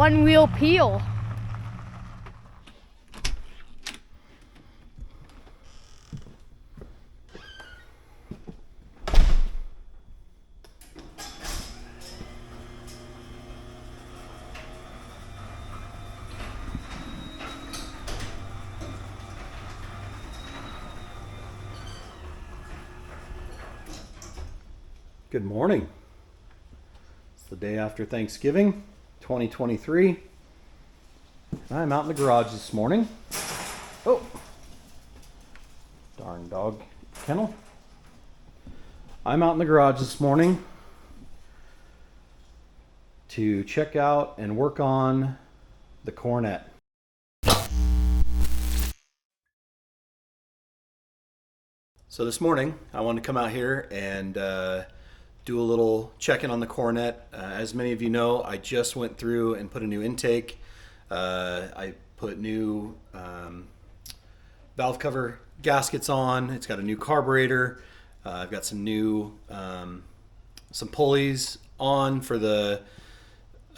one wheel peel. Good morning. It's the day after Thanksgiving, 2023. I'm out in the garage this morning. Oh, darn dog kennel. I'm out in the garage this morning to check out and work on the Coronet. So this morning I wanted to come out here and do a little check-in on the Coronet. As many of you know, I just went through and put a new intake. I put new valve cover gaskets on. It's got a new carburetor. I've got some new some pulleys on for the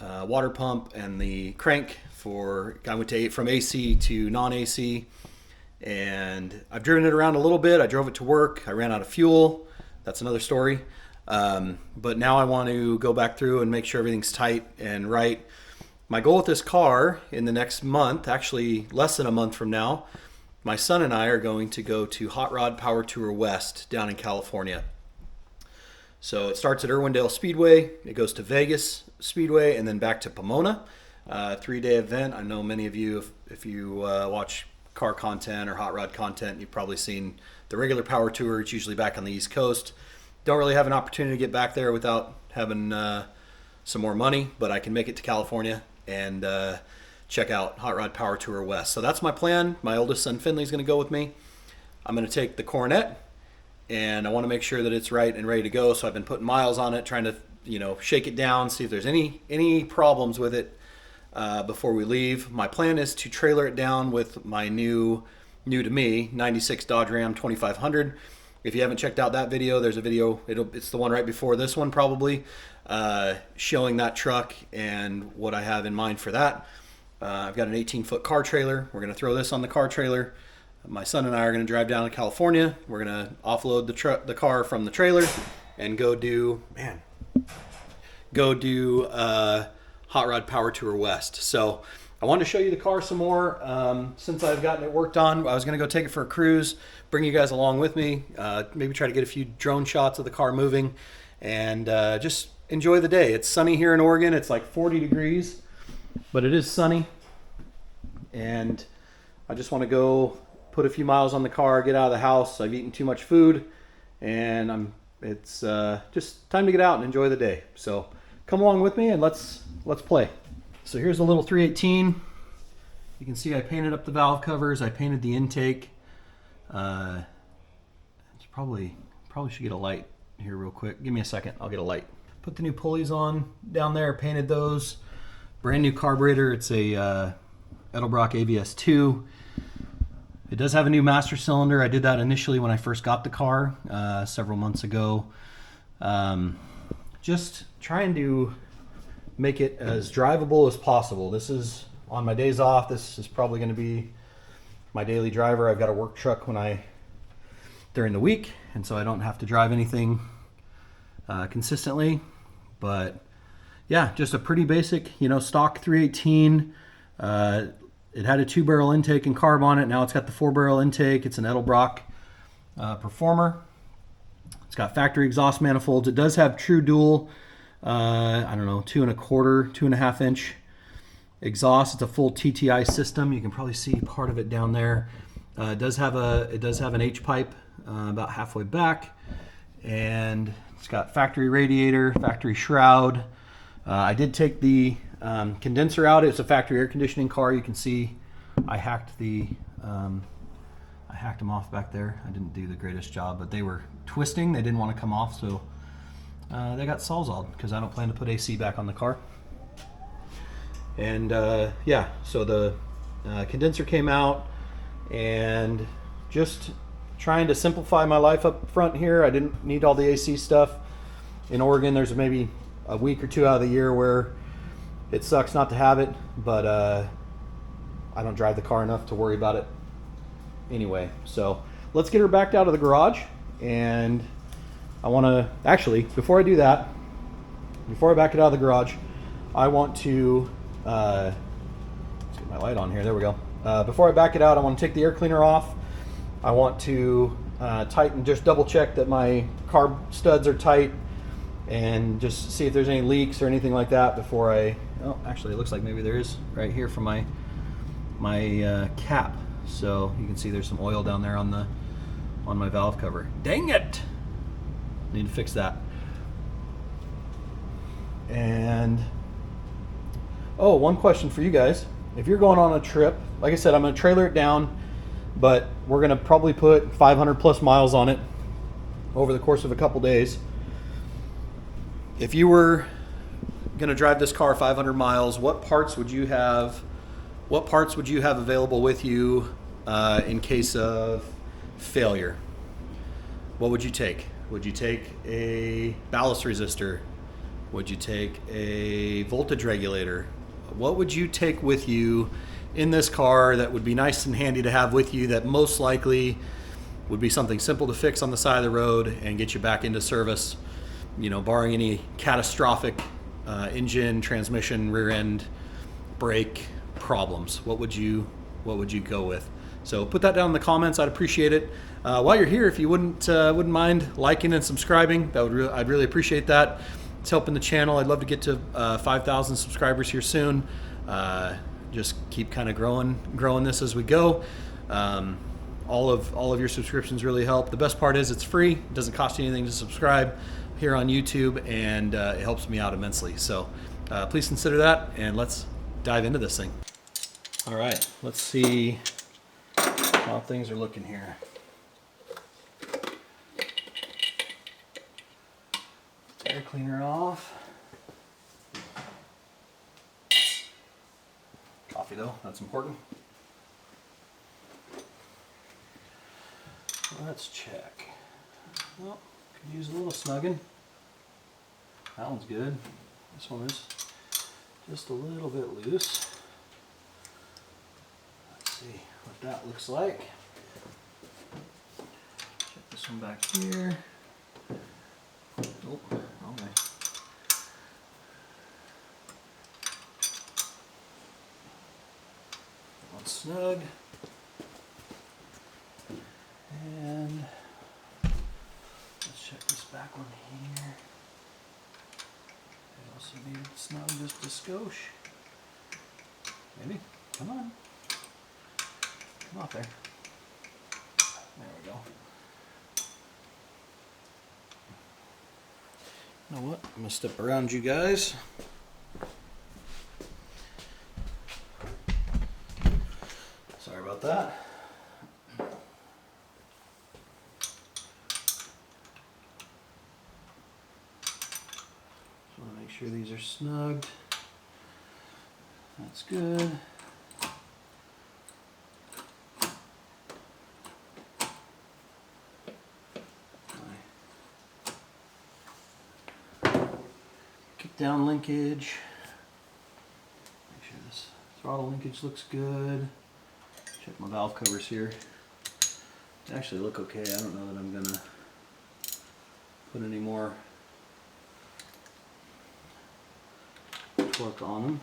water pump and the crank. I went from AC to non-AC, and I've driven it around a little bit. I drove it to work. I ran out of fuel. That's another story. But now I want to go back through and make sure everything's tight and right. My goal with this car in the next month, actually less than a month from now, my son and I are going to go to Hot Rod Power Tour West down in California. So it starts at Irwindale Speedway, it goes to Vegas Speedway, and then back to Pomona. 3-day event. I know many of you, if you watch car content or hot rod content, you've probably seen the regular power tour. It's usually back on the East Coast. Don't really have an opportunity to get back there without having some more money, but I can make it to California and check out Hot Rod Power Tour West. So that's my plan. My oldest son Finley's going to go with me. I'm going to take the Coronet, and I want to make sure that it's right and ready to go. So I've been putting miles on it, trying to shake it down, see if there's any problems with it before we leave. My plan is to trailer it down with my new to me 96 Dodge Ram 2500. If you haven't checked out that video, there's a video, it's the one right before this one probably, showing that truck and what I have in mind for that. I've got an 18-foot car trailer. We're going to throw this on the car trailer. My son and I are going to drive down to California. We're going to offload the car from the trailer and go do Hot Rod Power Tour West. So I wanted to show you the car some more. Since I've gotten it worked on, I was going to go take it for a cruise, bring you guys along with me, maybe try to get a few drone shots of the car moving, and just enjoy the day. It's sunny here in Oregon. It's like 40 degrees, but it is sunny, and I just want to go put a few miles on the car, get out of the house. I've eaten too much food, and it's just time to get out and enjoy the day. So come along with me and let's play. So here's a little 318. You can see I painted up the valve covers. I painted the intake. It's probably should get a light here real quick. Give me a second. I'll get a light. Put the new pulleys on down there. Painted those. Brand new carburetor. It's a Edelbrock AVS 2. It does have a new master cylinder. I did that initially when I first got the car several months ago. Just trying to make it as drivable as possible. This is on my days off. This is probably going to be my daily driver. I've got a work truck during the week, and so I don't have to drive anything consistently. But yeah, just a pretty basic, stock 318. It had a 2-barrel intake and carb on it. Now it's got the 4-barrel intake. It's an Edelbrock Performer. It's got factory exhaust manifolds. It does have true dual, 2.25 inch exhaust. It's a full TTI system. You can probably see part of it down there. It does have an H pipe about halfway back, and it's got factory radiator, factory shroud. I did take the condenser out. It's a factory air conditioning car. You can see I hacked them off back there. I didn't do the greatest job, but they were twisting. They didn't want to come off, so they got sawzalled because I don't plan to put AC back on the car. And so the condenser came out, and just trying to simplify my life up front here. I didn't need all the AC stuff. In Oregon, there's maybe a week or two out of the year where It sucks not to have it, but I don't drive the car enough to worry about it anyway. So let's get her backed out of the garage, and I want to actually, before I do that, before I back it out of the garage, I want to let's get my light on here. There we go. Before I back it out, I want to take the air cleaner off. I want to tighten, just double check that my carb studs are tight, and just see if there's any leaks or anything like that before I. Oh, actually, it looks like maybe there is right here from my cap. So you can see there's some oil down there on my valve cover. Dang it! Need to fix that. And oh, one question for you guys: if you're going on a trip, like I said, I'm going to trailer it down, but we're going to probably put 500 plus miles on it over the course of a couple days. If you were going to drive this car 500 miles, what parts would you have? What parts would you have available with you in case of failure? What would you take? Would you take a ballast resistor? Would you take a voltage regulator? What would you take with you in this car that would be nice and handy to have with you, that most likely would be something simple to fix on the side of the road and get you back into service, you know, barring any catastrophic engine, transmission, rear end, brake problems? What would you go with? So put that down in the comments. I'd appreciate it. While you're here, if you wouldn't mind liking and subscribing, I'd really appreciate that. It's helping the channel. I'd love to get to 5,000 subscribers here soon. Just keep kind of growing this as we go. All of your subscriptions really help. The best part is it's free. It doesn't cost you anything to subscribe here on YouTube, and it helps me out immensely. So please consider that, and let's dive into this thing. All right, let's see how things are looking here. Air cleaner off. Coffee though, that's important. Let's check. Well, could use a little snugging. That one's good. This one is just a little bit loose. Let's see what that looks like. Check this one back here. Oh, wrong way. That one's snug. And let's check this back one here. It also needed snug just a skosh. Maybe. Come on. Come off there. There we go. You know what? I'm going to step around you guys. Sorry about that. Make sure these are snugged. That's good. Kick down linkage. Make sure this throttle linkage looks good. Check my valve covers here. They actually look okay. I don't know that I'm gonna put any more torque on them.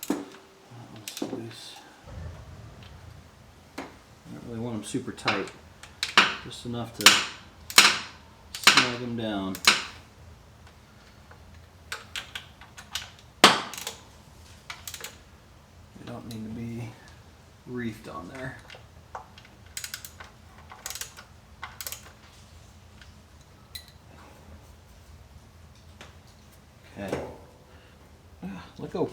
That one's loose. I don't really want them super tight, just enough to snug them down. They don't need to be reefed on there. Okay. Let go.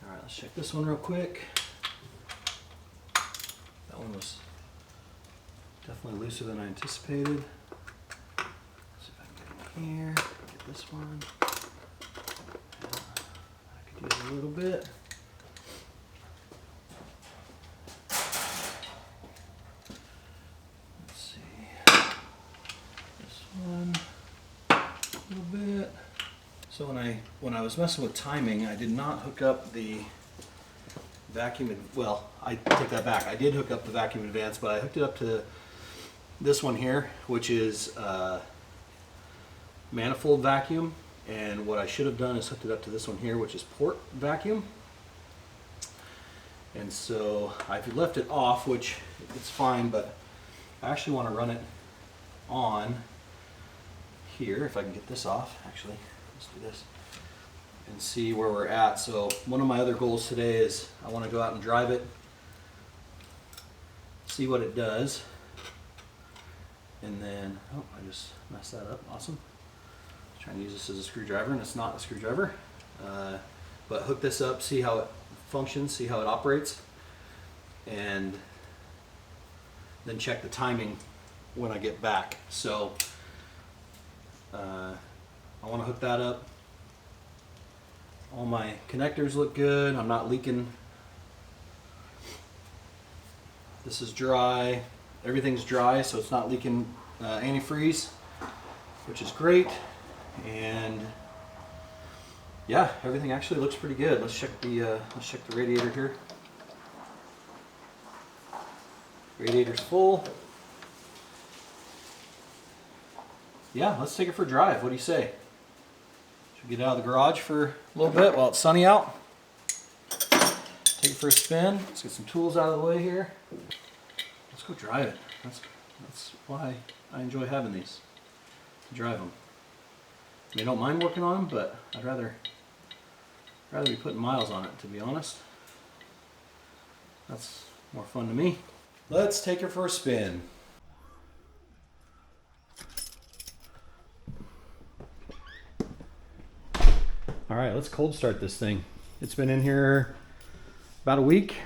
Alright, let's check this one real quick. That one was definitely looser than I anticipated. Let's see if I can get in here. Get this one. I could use a little bit. So when I was messing with timing, I did not hook up the vacuum. Well, I take that back. I did hook up the vacuum advance, but I hooked it up to this one here, which is manifold vacuum. And what I should have done is hooked it up to this one here, which is port vacuum. And so I've left it off, which it's fine, but I actually want to run it on here, if I can get this off. Actually, let's do this and see where we're at. So one of my other goals today is I want to go out and drive it, see what it does, and then, oh, I just messed that up. Awesome. Trying to use this as a screwdriver, and it's not a screwdriver. But hook this up, see how it functions, see how it operates, and then check the timing when I get back. So I want to hook that up. All my connectors look good. I'm not leaking. This is dry. Everything's dry, so it's not leaking antifreeze, which is great. And yeah, everything actually looks pretty good. Let's check the radiator here. Radiator's full. Yeah, let's take it for a drive. What do you say? Should we get out of the garage for a little bit while it's sunny out? Take it for a spin. Let's get some tools out of the way here. Let's go drive it. That's why I enjoy having these, to drive them. I don't mind working on them, but I'd rather be putting miles on it, to be honest. That's more fun to me. Let's take her for a spin. All right, let's cold start this thing. It's been in here about a week.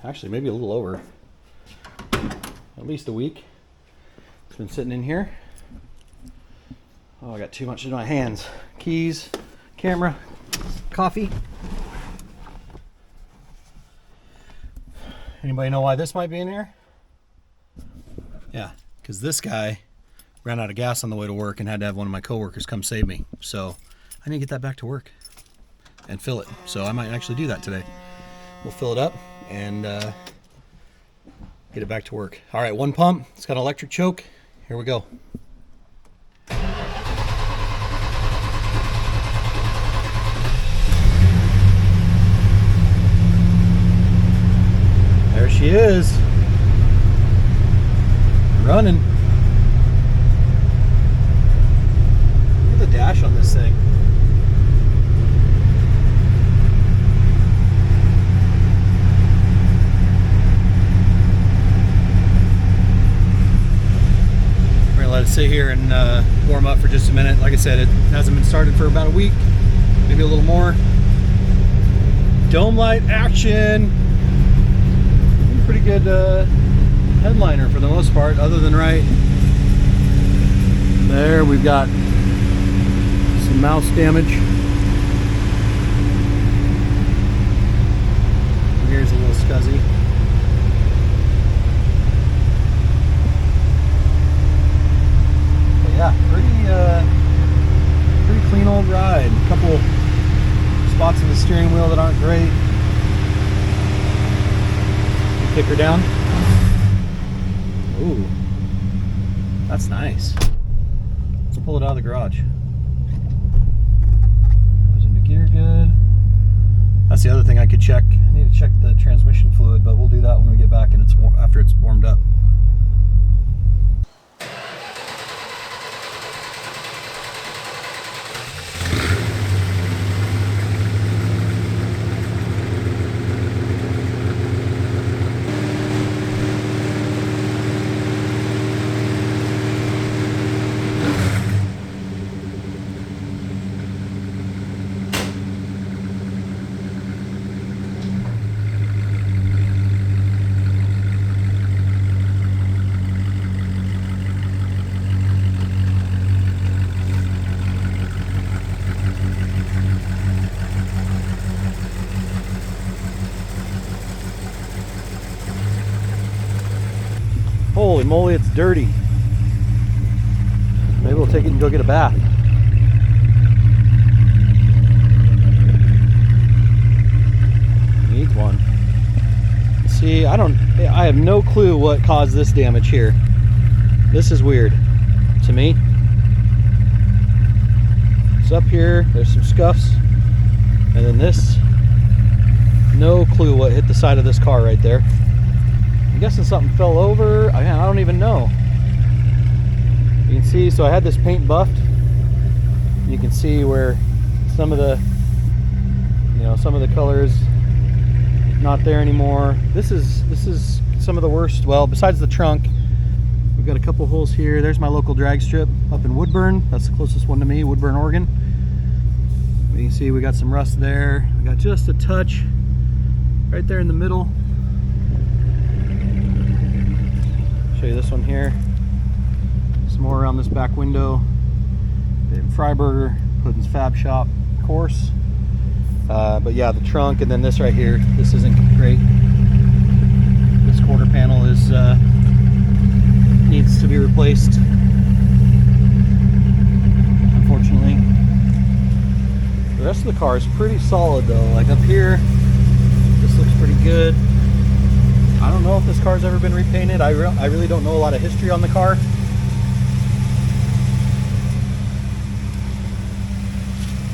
Actually, maybe a little over. At least a week. It's been sitting in here. Oh, I got too much in my hands. Keys, camera, coffee. Anybody know why this might be in here? Yeah, because this guy ran out of gas on the way to work and had to have one of my coworkers come save me. So I need to get that back to work and fill it. So I might actually do that today. We'll fill it up and get it back to work. All right, one pump. It's got an electric choke. Here we go. There she is, running. Look at the dash on this thing. We're gonna let it sit here and warm up for just a minute. Like I said, it hasn't been started for about a week, maybe a little more. Dome light action. Pretty good headliner for the most part, other than right there. We've got some mouse damage. Here's a little scuzzy. But yeah, pretty clean old ride. A couple spots in the steering wheel that aren't great. Kick her down. Ooh, that's nice. Let's pull it out of the garage. Goes into gear good. That's the other thing I could check. I need to check the transmission fluid, but we'll do that when we get back and after it's warmed up. Holy moly, it's dirty. Maybe we'll take it and go get a bath. one. See, I have no clue what caused this damage here. This is weird to me. It's up here, there's some scuffs, and then this, no clue what hit the side of this car right there. I'm guessing something fell over. I don't even know. You can see, so I had this paint buffed. You can see where some of the, some of the colors not there anymore. This is some of the worst. Well, besides the trunk, we've got a couple holes here. There's my local drag strip up in Woodburn. That's the closest one to me, Woodburn, Oregon. You can see we got some rust there. We got just a touch right there in the middle. Show you this one here. Some more around this back window. David Freiberger, Puddin's Fab Shop, of course. But yeah, the trunk, and then this right here, this isn't great. This quarter panel is needs to be replaced, unfortunately. The rest of the car is pretty solid though. Like up here, this looks pretty good. I don't know if this car's ever been repainted. I really don't know a lot of history on the car.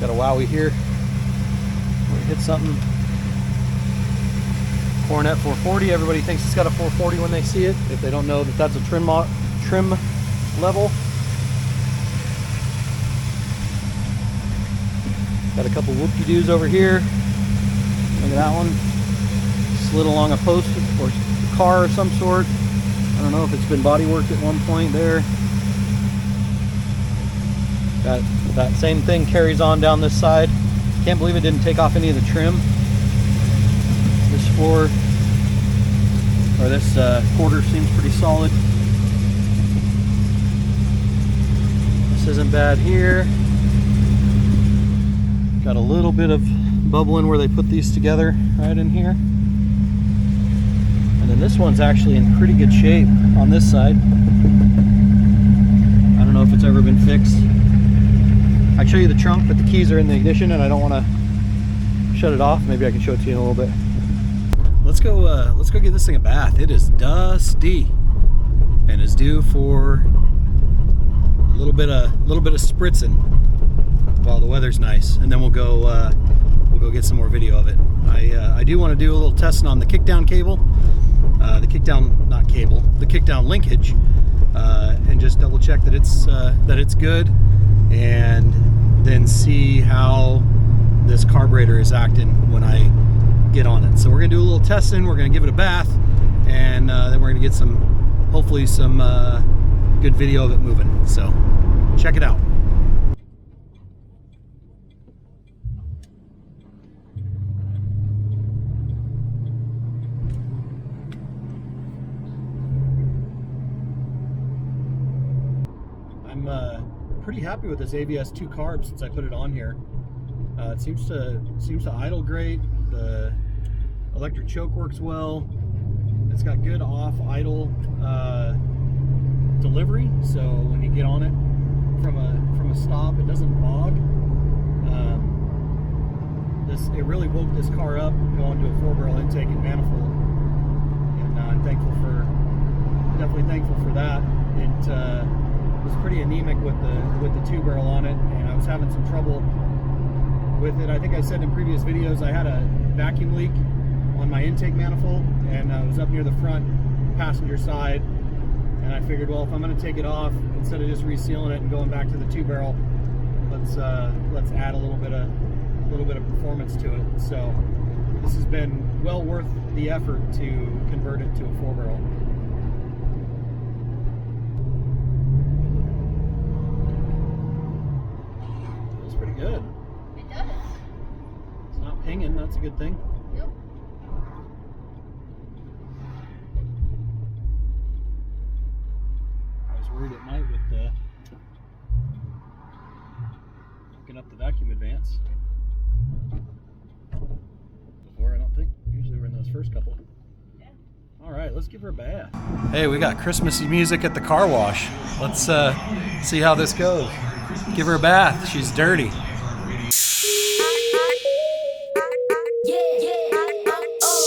Got a wowie here. Hit something. Coronet 440. Everybody thinks it's got a 440 when they see it. If they don't know that that's a trim level. Got a couple whoop-de-doos over here. Look at that one. Slid along a post or a car of some sort. I don't know if it's been body worked at one point there. That same thing carries on down this side. Can't believe it didn't take off any of the trim. This floor, or this quarter, seems pretty solid. This isn't bad here. Got a little bit of bubbling where they put these together, right in here. And then this one's actually in pretty good shape on this side. I don't know if it's ever been fixed. I'd show you the trunk, but the keys are in the ignition and I don't want to shut it off. Maybe I can show it to you in a little bit. Let's go give this thing a bath. It is dusty and is due for a little bit of spritzing while the weather's nice, and then we'll go get some more video of it. I do want to do a little testing on the kickdown cable, the kickdown linkage, and just double check that it's good, and then see how this carburetor is acting when I get on it. So we're gonna do a little testing. We're gonna give it a bath, and then we're gonna get hopefully some good video of it moving. So check it out. I'm pretty happy with this ABS 2 carb since I put it on here. It seems to idle great. The electric choke works well. It's got good off idle delivery, so when you get on it from a stop, it doesn't bog. It really woke this car up going to a 4-barrel intake and manifold, and I'm definitely thankful for that. It was pretty anemic with the 2-barrel on it, and I was having some trouble with it. I think I said in previous videos I had a vacuum leak on my intake manifold, and I was up near the front passenger side, and I figured, well, if I'm going to take it off, instead of just resealing it and going back to the 2-barrel, let's add a little bit of performance to it. So this has been well worth the effort to convert it to a 4-barrel. Feels pretty good. It does. It's not pinging, that's a good thing. Yep. I was worried at night with hooking up the vacuum advance. Before, I don't think. Usually we're in those first couple. Yeah. All right, let's give her a bath. Hey, we got Christmassy music at the car wash. Let's see how this goes. Give her a bath. She's dirty. Yeah, yeah. Oh,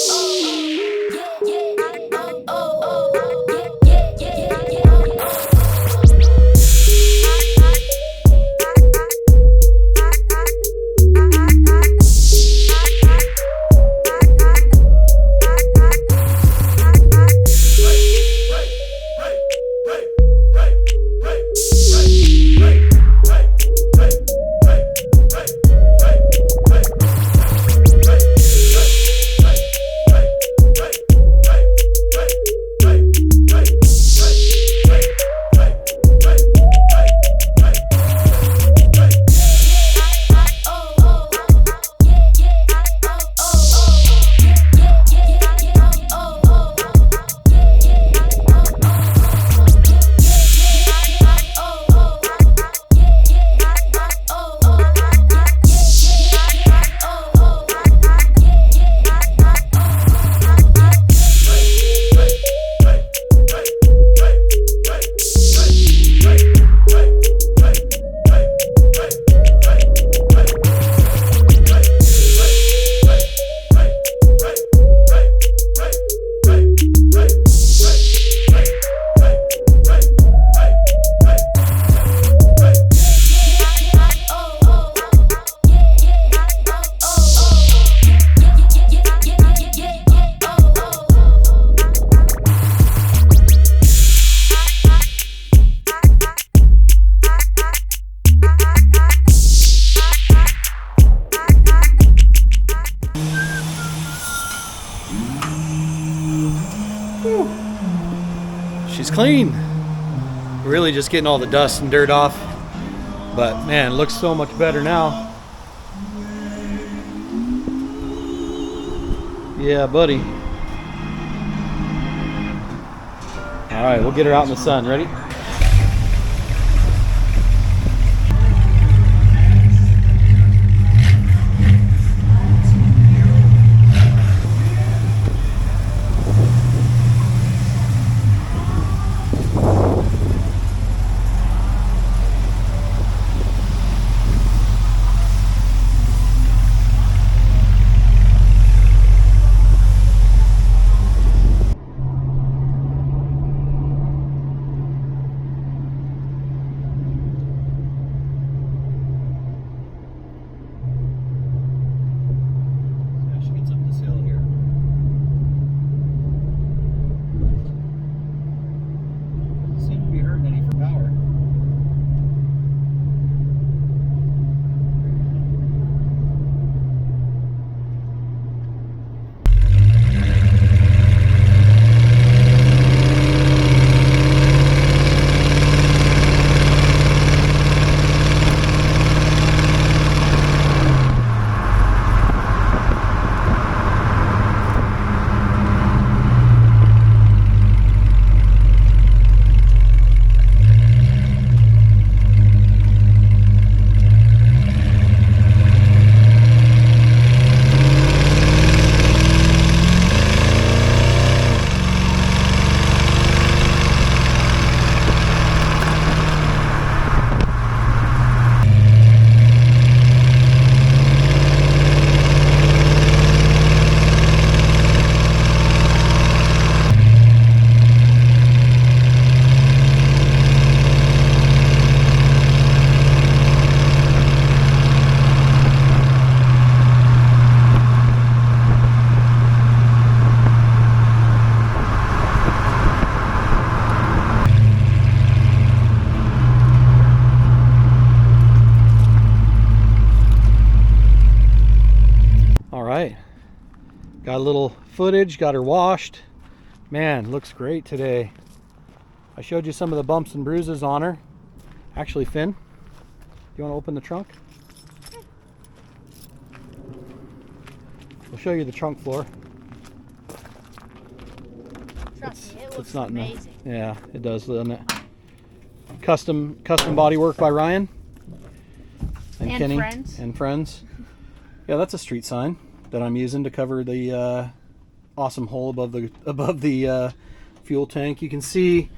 clean. Really just getting all the dust and dirt off. But man, it looks so much better now. Yeah, buddy. All right, we'll get her out in the sun. Ready? Got a little footage, got her washed. Man, looks great today. I showed you some of the bumps and bruises on her. Actually, Finn, do you want to open the trunk? We'll show you the trunk floor. Trust me, it looks it's not amazing. Yeah, it does, doesn't it? Custom body work by Ryan and Kenny friends. and friends. Yeah, that's a street sign that I'm using to cover the awesome hole above the fuel tank. You can see,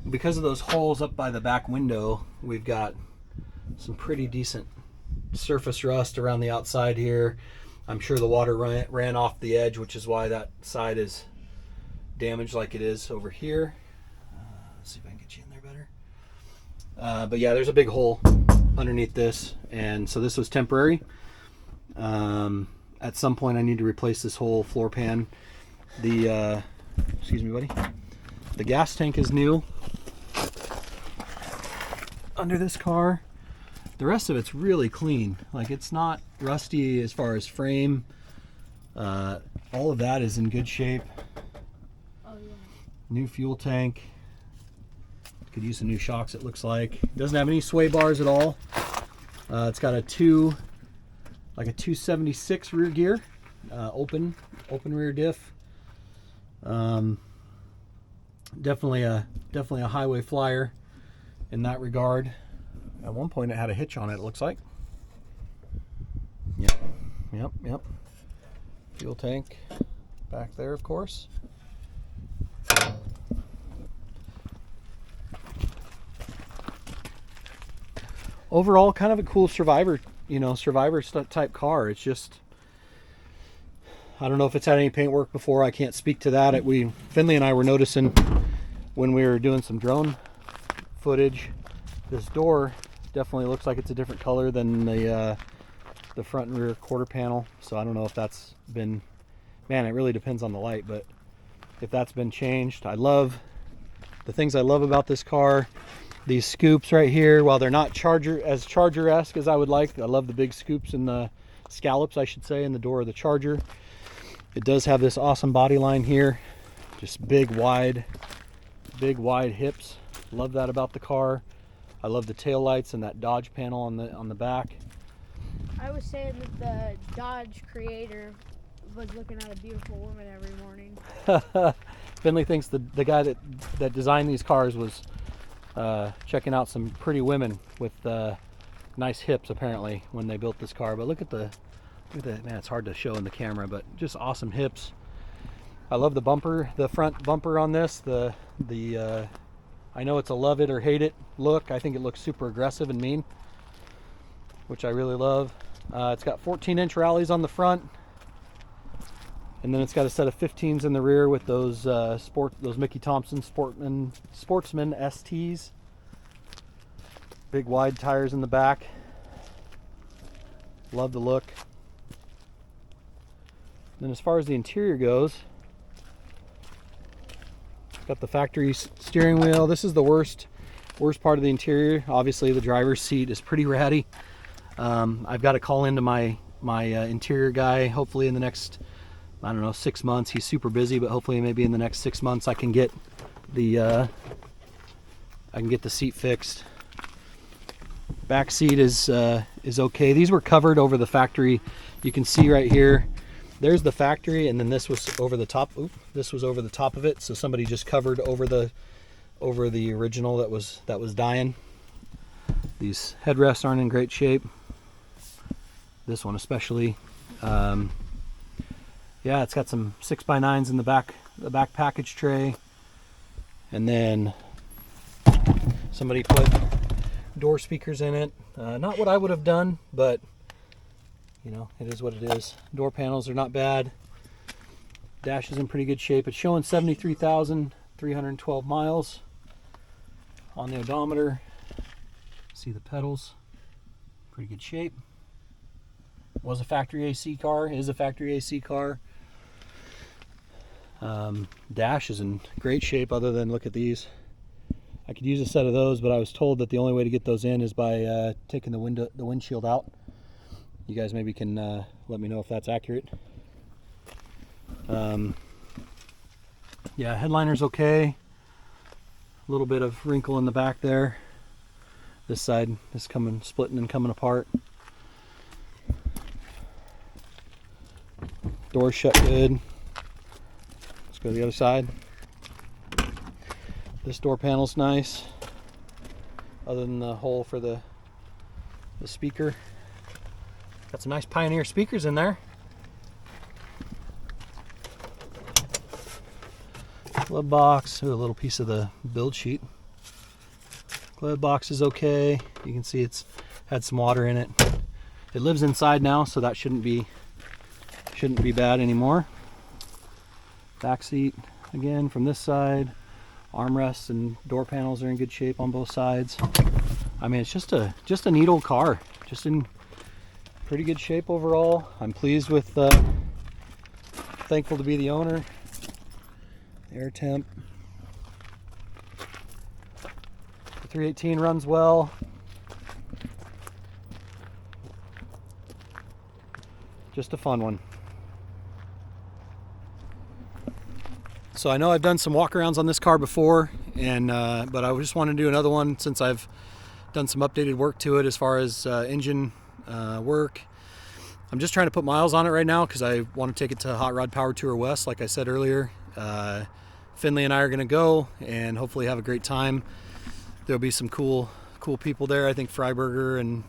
because of those holes up by the back window, we've got some pretty decent surface rust around the outside here. I'm sure the water ran off the edge, which is why that side is damaged like it is over here. Let's see if I can get you in there better. But yeah, there's a big hole underneath this, and so this was temporary. At some point I need to replace this whole floor pan. The excuse me, buddy. The gas tank is new under this car. The rest of it's really clean. Like, it's not rusty as far as frame. All of that is in good shape. Oh, yeah. New fuel tank. Could use some new shocks, it looks like. Doesn't have any sway bars at all. It's got a 276 rear gear, open rear diff. Definitely a highway flyer in that regard. At one point it had a hitch on it, it looks like. Yep. Fuel tank back there, of course. Overall, kind of a cool survivor type car. It's just, I don't know if it's had any paint work before. I can't speak to that. Finley and I were noticing when we were doing some drone footage, this door definitely looks like it's a different color than the front and rear quarter panel. So I don't know if that's been, man, it really depends on the light, but if that's been changed. I love the things I love about this car. These scoops right here, while they're not Charger-esque as I would like, I love the big scoops and the scallops, I should say, in the door of the Charger. It does have this awesome body line here, just big, wide Big wide hips. Love that about the car. I love the tail lights and that Dodge panel on the back. I was saying that the Dodge creator was looking at a beautiful woman every morning. Finley thinks the guy that designed these cars was checking out some pretty women with nice hips apparently when they built this car. But look at that, man, it's hard to show in the camera, but just awesome hips. I love the bumper, the front bumper on this. I know it's a love it or hate it look. I think it looks super aggressive and mean, which I really love. It's got 14-inch rallies on the front, and then it's got a set of 15s in the rear with those Mickey Thompson Sportsman STs. Big wide tires in the back. Love the look. Then as far as the interior goes, got the factory steering wheel. This is the worst part of the interior. Obviously the driver's seat is pretty ratty. I've got to call into my interior guy hopefully in the next, I don't know, 6 months. He's super busy, but hopefully maybe in the next 6 months I can get the seat fixed. Back seat is okay. These were covered over the factory. You can see right here, there's the factory, and then this was over the top. Oop, this was over the top of it. So somebody just covered over the original that was dying. These headrests aren't in great shape. This one especially. Yeah, it's got some 6x9s in the back package tray, and then somebody put door speakers in it. Not what I would have done, but you know, it is what it is. Door panels are not bad. Dash is in pretty good shape. It's showing 73,312 miles on the odometer. See the pedals, pretty good shape. Was a factory AC car, is a factory AC car. Dash is in great shape, other than look at these. I could use a set of those, but I was told that the only way to get those in is by taking the windshield out. You guys maybe can let me know if that's accurate. Yeah, headliner's okay. A little bit of wrinkle in the back there. This side is splitting and coming apart. Door's shut good. Let's go to the other side. This door panel's nice, other than the hole for the speaker. Got some nice Pioneer speakers in there. Glove box, ooh, a little piece of the build sheet. Glove box is okay. You can see it's had some water in it. It lives inside now, so that shouldn't be bad anymore. Back seat again from this side. Armrests and door panels are in good shape on both sides. I mean, it's just a neat old car. Just in pretty good shape overall. I'm pleased with, thankful to be the owner. Air temp. The 318 runs well. Just a fun one. So I know I've done some walkarounds on this car before, and but I just want to do another one since I've done some updated work to it as far as engine work. I'm just trying to put miles on it right now because I want to take it to Hot Rod Power Tour West, like I said earlier. Finley and I are going to go and hopefully have a great time. There'll be some cool people there. I think Freiberger and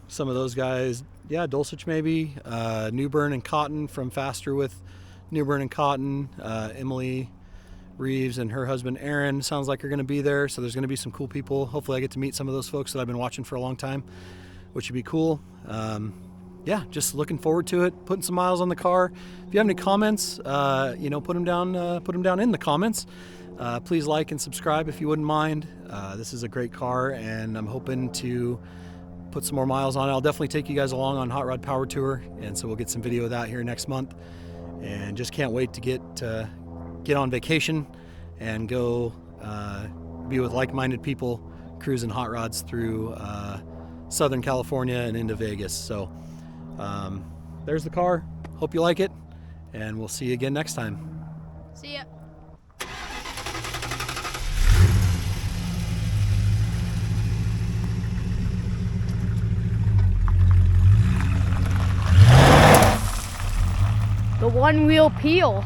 some of those guys. Yeah, Dulcich maybe. Newburn and Cotton from Faster with Newburn and Cotton. Emily Reeves and her husband Aaron sounds like are going to be there. So there's going to be some cool people. Hopefully I get to meet some of those folks that I've been watching for a long time, which would be cool. Yeah, just looking forward to it. Putting some miles on the car. If you have any comments, you know, put them down in the comments. Please like and subscribe if you wouldn't mind. This is a great car, and I'm hoping to put some more miles on it. I'll definitely take you guys along on Hot Rod Power Tour, and so we'll get some video of that here next month. And just can't wait to get on vacation and go be with like-minded people cruising hot rods through Southern California and into Vegas. So there's the car. Hope you like it, and we'll see you again next time. See ya. one wheel peel.